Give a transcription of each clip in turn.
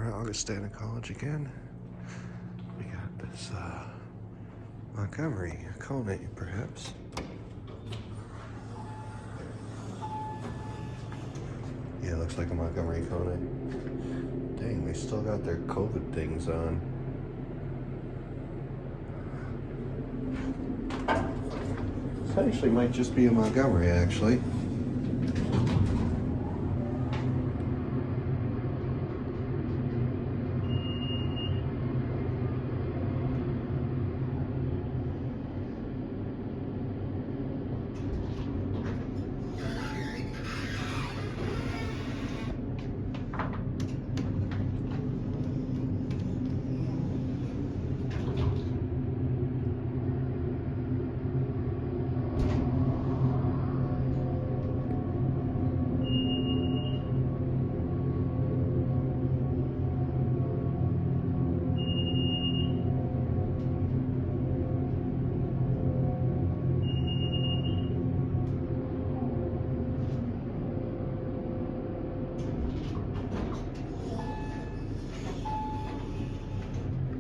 We're at Augustana College again. We got this MontgomeryKone, perhaps. Yeah, it looks like a MontgomeryKone. Dang, they still got their COVID things on. This actually might just be a Montgomery, actually.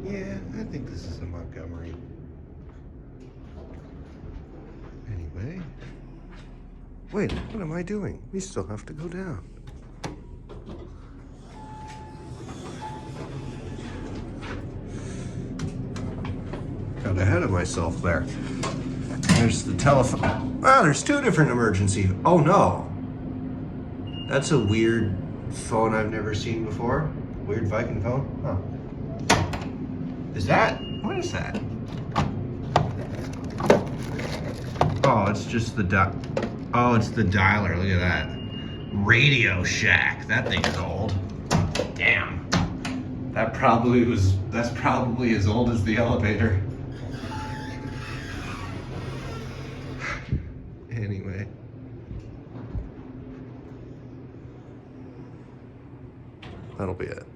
Yeah, I think this is a Montgomery. Anyway. Wait, what am I doing? We still have to go down. Got ahead of myself there. There's the telephone. Wow, there's two different emergency. Oh no. That's a weird phone I've never seen before. Weird Viking phone? Huh. Is that? What is that? Oh, it's just the oh, it's the dialer. Look at that. Radio Shack. That thing's old. Damn. That's probably as old as the elevator. Anyway. That'll be it.